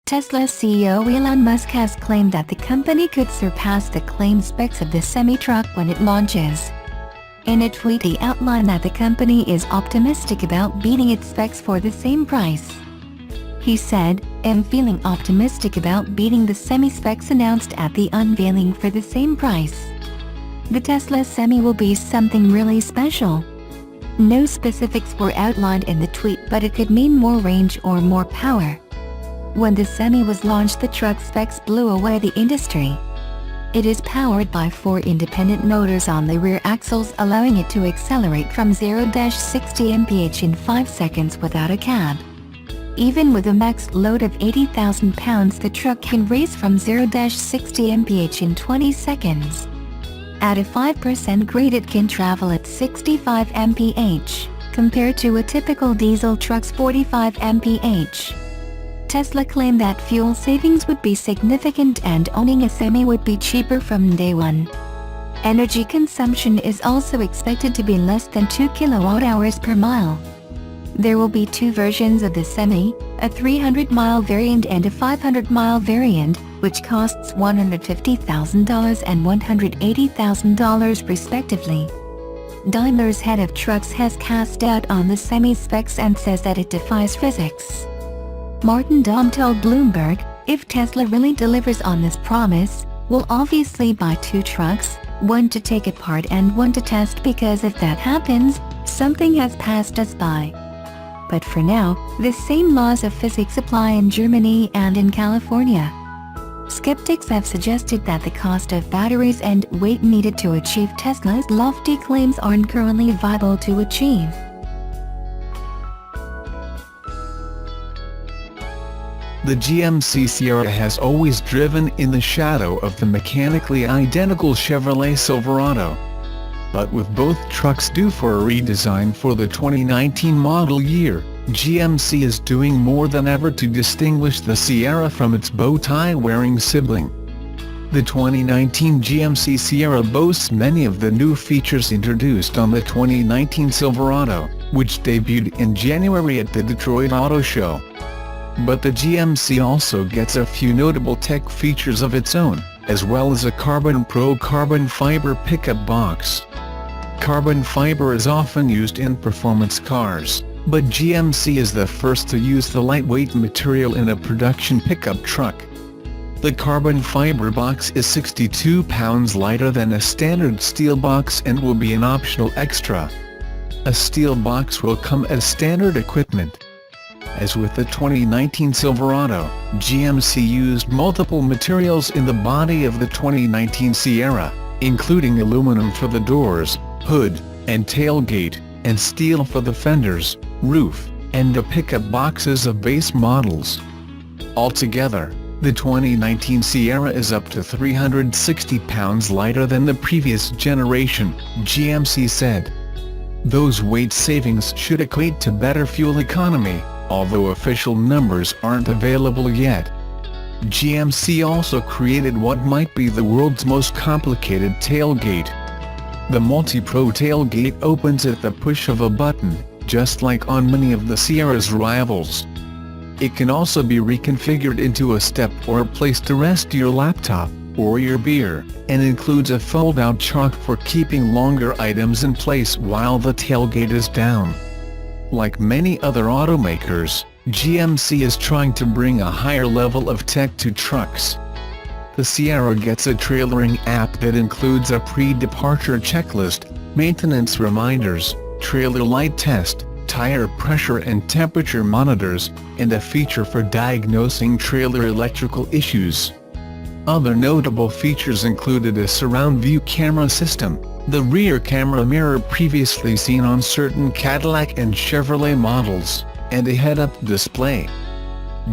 Tesla's CEO Elon Musk has claimed that the company could surpass the claimed specs of the semi-truck when it launches. In a tweet, he outlined that the company is optimistic about beating its specs for the same price. He said, "I'm feeling optimistic about beating the semi-specs announced at the unveiling for the same price. The Tesla Semi will be something really special." No specifics were outlined in the tweet, but it could mean more range or more power. When the Semi was launched, the truck specs blew away the industry. It is powered by 4 independent motors on the rear axles, allowing it to accelerate from 0-60 mph in 5 seconds without a cab. Even with a max load of 80,000 pounds, the truck can race from 0-60 mph in 20 seconds. At a 5% grade, it can travel at 65 mph, compared to a typical diesel truck's 45 mph. Tesla claimed that fuel savings would be significant and owning a Semi would be cheaper from day one. Energy consumption is also expected to be less than 2 kWh per mile. There will be 2 versions of the Semi, a 300-mile variant and a 500-mile variant, which costs $150,000 and $180,000 respectively. Daimler's head of trucks has cast doubt on the Semi specs and says that it defies physics. Martin Daum told Bloomberg, "If Tesla really delivers on this promise, we'll obviously buy 2 trucks, one to take apart and one to test, because if that happens, something has passed us by." But for now, the same laws of physics apply in Germany and in California. Skeptics have suggested that the cost of batteries and weight needed to achieve Tesla's lofty claims aren't currently viable to achieve. The GMC Sierra has always driven in the shadow of the mechanically identical Chevrolet Silverado. But with both trucks due for a redesign for the 2019 model year, GMC is doing more than ever to distinguish the Sierra from its bow-tie-wearing sibling. The 2019 GMC Sierra boasts many of the new features introduced on the 2019 Silverado, which debuted in January at the Detroit Auto Show. But the GMC also gets a few notable tech features of its own, as well as a Carbon Pro carbon fiber pickup box. Carbon fiber is often used in performance cars, but GMC is the first to use the lightweight material in a production pickup truck. The carbon fiber box is 62 pounds lighter than a standard steel box and will be an optional extra. A steel box will come as standard equipment. As with the 2019 Silverado, GMC used multiple materials in the body of the 2019 Sierra, including aluminum for the doors, hood, and tailgate, and steel for the fenders, roof, and the pickup boxes of base models. Altogether, the 2019 Sierra is up to 360 pounds lighter than the previous generation, GMC said. Those weight savings should equate to better fuel economy, although official numbers aren't available yet. GMC also created what might be the world's most complicated tailgate. The Multi-Pro tailgate opens at the push of a button, just like on many of the Sierra's rivals. It can also be reconfigured into a step or a place to rest your laptop, or your beer, and includes a fold-out chalk for keeping longer items in place while the tailgate is down. Like many other automakers, GMC is trying to bring a higher level of tech to trucks. The Sierra gets a trailering app that includes a pre-departure checklist, maintenance reminders, trailer light test, tire pressure and temperature monitors, and a feature for diagnosing trailer electrical issues. Other notable features included a surround view camera system, the rear camera mirror previously seen on certain Cadillac and Chevrolet models, and a head-up display.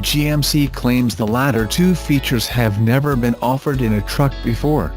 GMC claims the latter 2 features have never been offered in a truck before.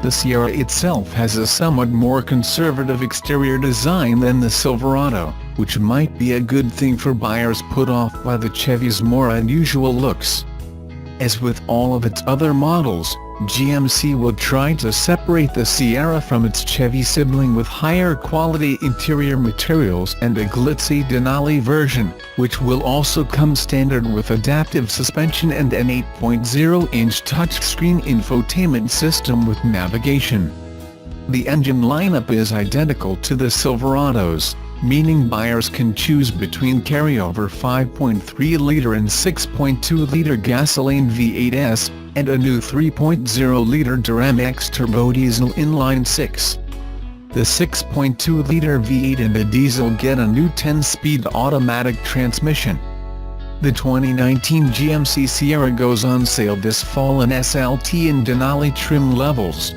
The Sierra itself has a somewhat more conservative exterior design than the Silverado, which might be a good thing for buyers put off by the Chevy's more unusual looks. As with all of its other models, GMC will try to separate the Sierra from its Chevy sibling with higher quality interior materials and a glitzy Denali version, which will also come standard with adaptive suspension and an 8.0-inch touchscreen infotainment system with navigation. The engine lineup is identical to the Silverados, meaning buyers can choose between carryover 5.3-liter and 6.2-liter gasoline V8s, and a new 3.0-liter Duramax turbo diesel inline-6. The 6.2-liter V8 and the diesel get a new 10-speed automatic transmission. The 2019 GMC Sierra goes on sale this fall in SLT and Denali trim levels.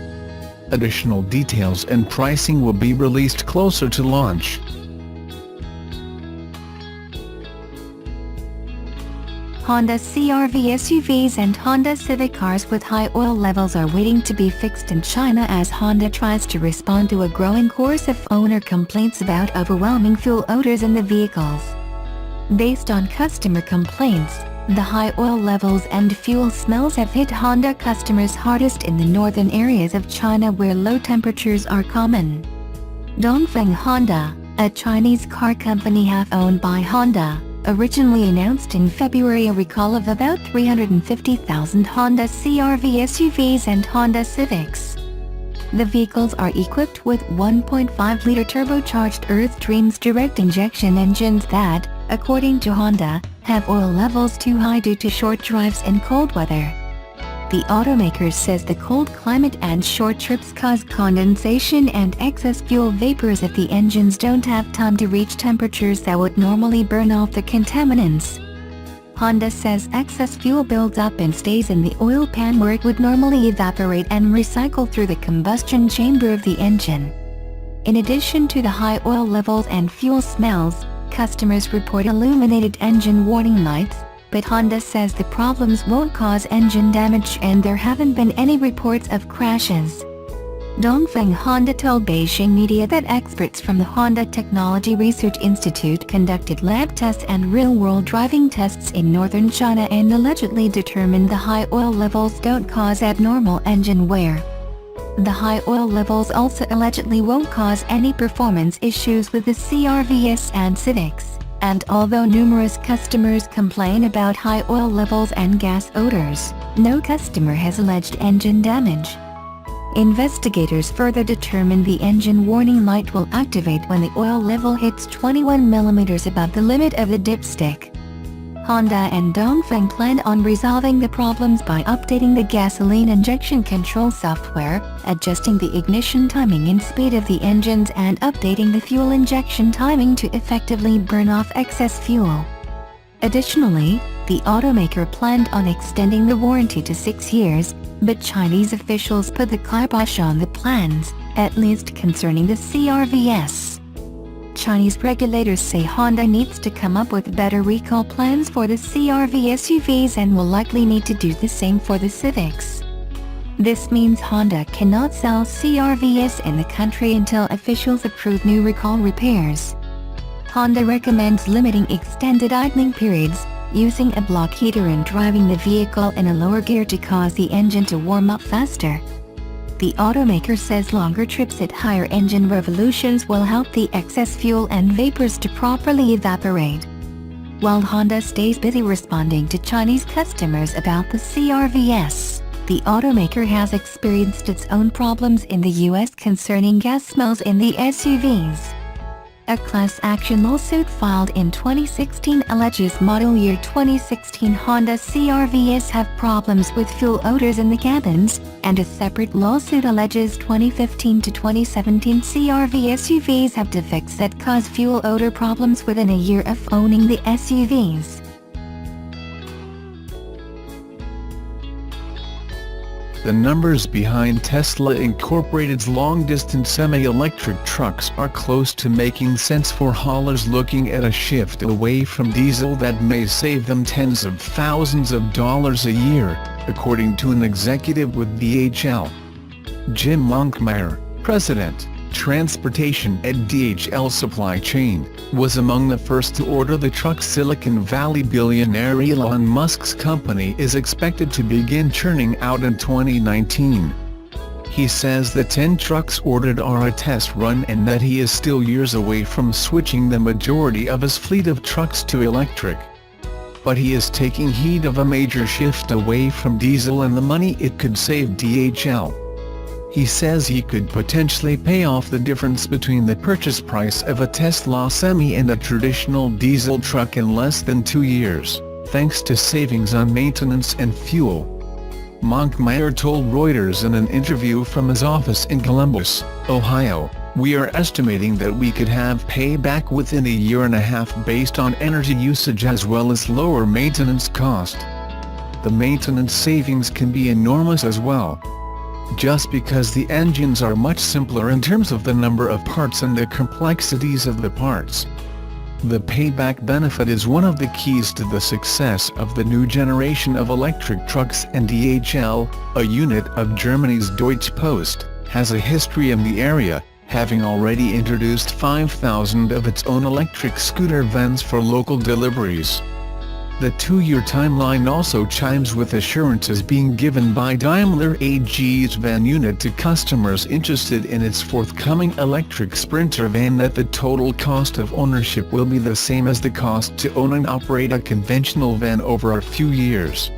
Additional details and pricing will be released closer to launch. Honda CR-V SUVs and Honda Civic cars with high oil levels are waiting to be fixed in China as Honda tries to respond to a growing chorus of owner complaints about overwhelming fuel odors in the vehicles. Based on customer complaints, the high oil levels and fuel smells have hit Honda customers hardest in the northern areas of China where low temperatures are common. Dongfeng Honda, a Chinese car company half owned by Honda, originally announced in February a recall of about 350,000 Honda CR-V SUVs and Honda Civics. The vehicles are equipped with 1.5-liter turbocharged Earth-Dreams direct injection engines that, according to Honda, have oil levels too high due to short drives in cold weather. The automaker says the cold climate and short trips cause condensation and excess fuel vapors if the engines don't have time to reach temperatures that would normally burn off the contaminants. Honda says excess fuel builds up and stays in the oil pan where it would normally evaporate and recycle through the combustion chamber of the engine. In addition to the high oil levels and fuel smells, customers report illuminated engine warning lights, but Honda says the problems won't cause engine damage and there haven't been any reports of crashes. Dongfeng Honda told Beijing media that experts from the Honda Technology Research Institute conducted lab tests and real-world driving tests in northern China and allegedly determined the high oil levels don't cause abnormal engine wear. The high oil levels also allegedly won't cause any performance issues with the CR-Vs and Civics. And although numerous customers complain about high oil levels and gas odors, no customer has alleged engine damage. Investigators further determined the engine warning light will activate when the oil level hits 21 mm above the limit of the dipstick. Honda and Dongfeng plan on resolving the problems by updating the gasoline injection control software, adjusting the ignition timing and speed of the engines and updating the fuel injection timing to effectively burn off excess fuel. Additionally, the automaker planned on extending the warranty to 6 years, but Chinese officials put the kibosh on the plans, at least concerning the CR-Vs. Chinese regulators say Honda needs to come up with better recall plans for the CR-V SUVs and will likely need to do the same for the Civics. This means Honda cannot sell CR-Vs in the country until officials approve new recall repairs. Honda recommends limiting extended idling periods, using a block heater and driving the vehicle in a lower gear to cause the engine to warm up faster. The automaker says longer trips at higher engine revolutions will help the excess fuel and vapors to properly evaporate. While Honda stays busy responding to Chinese customers about the CR-Vs, the automaker has experienced its own problems in the US concerning gas smells in the SUVs. A class action lawsuit filed in 2016 alleges model year 2016 Honda CR-Vs have problems with fuel odors in the cabins, and a separate lawsuit alleges 2015 to 2017 CR-V SUVs have defects that cause fuel odor problems within a year of owning the SUVs. The numbers behind Tesla Incorporated's long-distance semi-electric trucks are close to making sense for haulers looking at a shift away from diesel that may save them tens of thousands of dollars a year, according to an executive with DHL. Jim Monkmeyer, president, Transportation at DHL supply chain, was among the first to order the truck. Silicon Valley billionaire Elon Musk's company is expected to begin churning out in 2019. He says the 10 trucks ordered are a test run and that he is still years away from switching the majority of his fleet of trucks to electric. But he is taking heed of a major shift away from diesel and the money it could save DHL. He says he could potentially pay off the difference between the purchase price of a Tesla Semi and a traditional diesel truck in less than 2 years, thanks to savings on maintenance and fuel. Monkmeyer told Reuters in an interview from his office in Columbus, Ohio, "We are estimating that we could have payback within a year and a half based on energy usage as well as lower maintenance cost. The maintenance savings can be enormous as well. Just because the engines are much simpler in terms of the number of parts and the complexities of the parts. The payback benefit is one of the keys to the success of the new generation of electric trucks, and DHL, a unit of Germany's Deutsche Post, has a history in the area, having already introduced 5,000 of its own electric scooter vans for local deliveries." The 2-year timeline also chimes with assurances being given by Daimler AG's van unit to customers interested in its forthcoming electric Sprinter van that the total cost of ownership will be the same as the cost to own and operate a conventional van over a few years.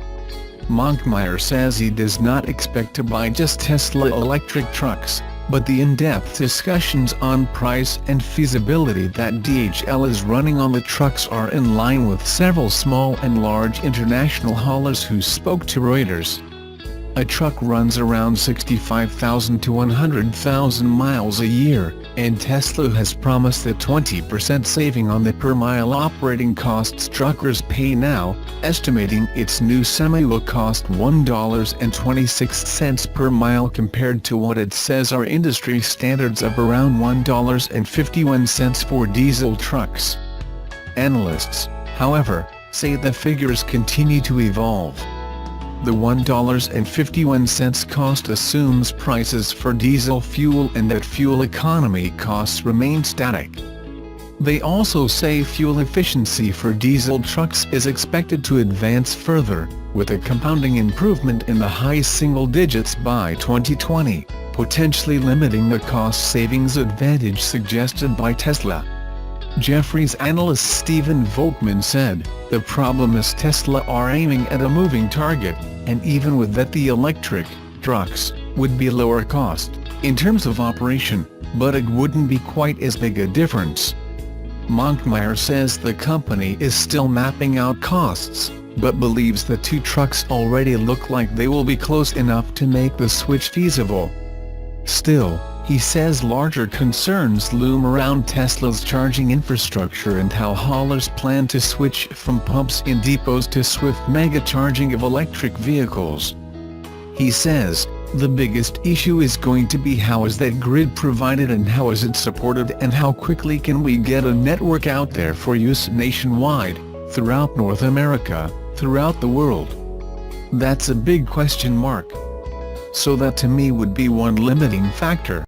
Monkmeyer says he does not expect to buy just Tesla electric trucks, but the in-depth discussions on price and feasibility that DHL is running on the trucks are in line with several small and large international haulers who spoke to Reuters. A truck runs around 65,000 to 100,000 miles a year, and Tesla has promised a 20% saving on the per-mile operating costs truckers pay now, estimating its new Semi will cost $1.26 per mile compared to what it says are industry standards of around $1.51 for diesel trucks. Analysts, however, say the figures continue to evolve. The $1.51 cost assumes prices for diesel fuel and that fuel economy costs remain static. They also say fuel efficiency for diesel trucks is expected to advance further, with a compounding improvement in the high single digits by 2020, potentially limiting the cost savings advantage suggested by Tesla. Jefferies analyst Stephen Volkmann said, "The problem is Tesla are aiming at a moving target, and even with that the electric trucks would be lower cost in terms of operation, but it wouldn't be quite as big a difference." Monkmeyer says the company is still mapping out costs, but believes the 2 trucks already look like they will be close enough to make the switch feasible. Still, he says larger concerns loom around Tesla's charging infrastructure and how haulers plan to switch from pumps in depots to swift mega-charging of electric vehicles. He says, "The biggest issue is going to be how is that grid provided and how is it supported and how quickly can we get a network out there for use nationwide, throughout North America, throughout the world. That's a big question mark. So that to me would be one limiting factor."